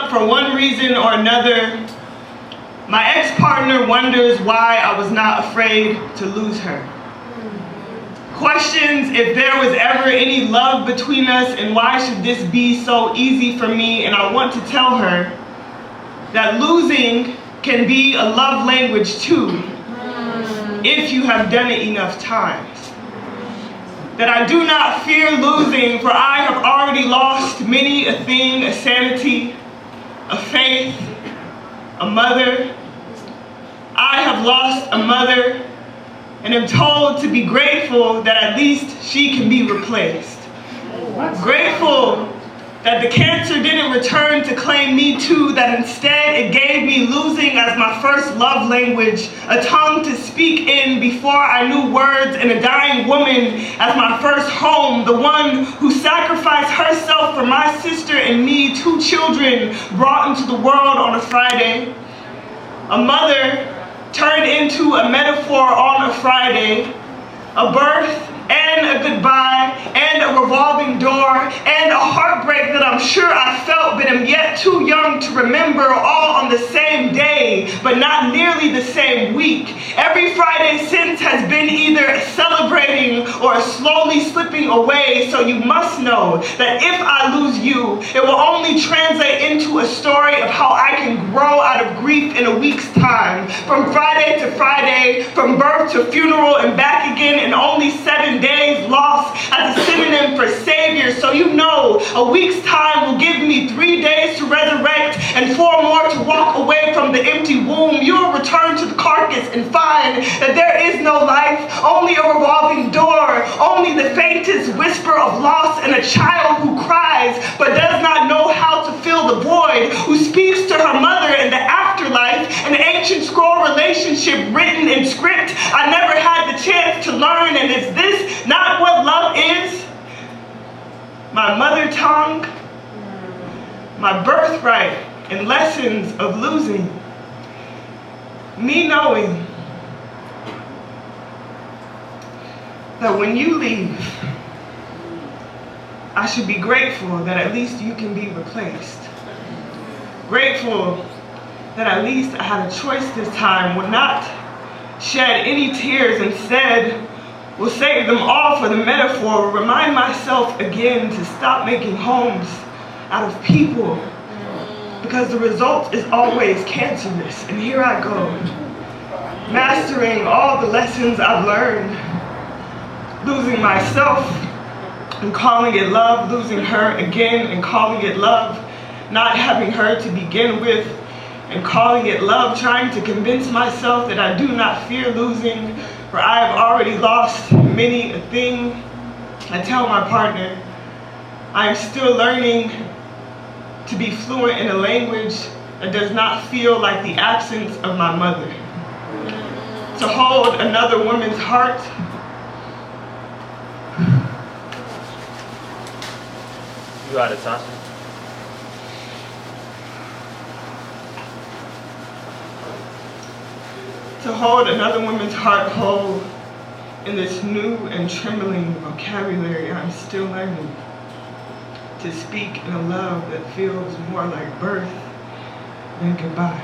up for one reason or another, my ex-partner wonders why I was not afraid to lose her. Questions if there was ever any love between us and why should this be so easy for me, and I want to tell her that losing can be a love language too, if you have done it enough times. That I do not fear losing, for I have already lost many a thing, a sanity, a faith, a mother. I have lost a mother and am told to be grateful that at least she can be replaced. Grateful that the cancer didn't return to claim me too, that instead it gave me losing as my first love language, a tongue to speak in before I knew words, and a dying woman as my first home, the one who sacrificed herself for my sister and me, 2 children brought into the world on a Friday. A mother turned into a metaphor on a Friday, a birth and a goodbye and a revolving door and a heartbreak that I'm sure I felt but am yet too young to remember, all on the same day but not nearly the same week. Every Friday since has been either celebrating or slowly slipping away, so you must know that if I lose you, it will only translate into a story of how I can grow out of grief in a week's time. From Friday to Friday, from birth to funeral and back again in only 7 days, lost as a synonym for savior. So you know a week's time will give me 3 days to resurrect and 4 more to walk away from the empty womb. You will return to the carcass and find that there is no life, only a revolving door, only the faintest whisper of loss, and a child who cries but does not know how to fill the void, who speaks to her mother in the afterlife, an ancient scroll relationship written in script I never had the chance to learn. And is this not what love is? My mother tongue, my birthright, and lessons of losing. Me knowing that when you leave, I should be grateful that at least you can be replaced. Grateful that at least I had a choice this time, will not shed any tears, instead will save them all for the metaphor, remind myself again to stop making homes out of people, because the result is always cancerous. And here I go, mastering all the lessons I've learned, losing myself and calling it love, losing her again and calling it love, not having her to begin with and calling it love, trying to convince myself that I do not fear losing, for I have already lost many a thing. I tell my partner, I am still learning to be fluent in a language that does not feel like the absence of my mother. To hold another woman's heart, you got it, Natasha. To hold another woman's heart whole in this new and trembling vocabulary I'm still learning. To speak in a love that feels more like birth than goodbye.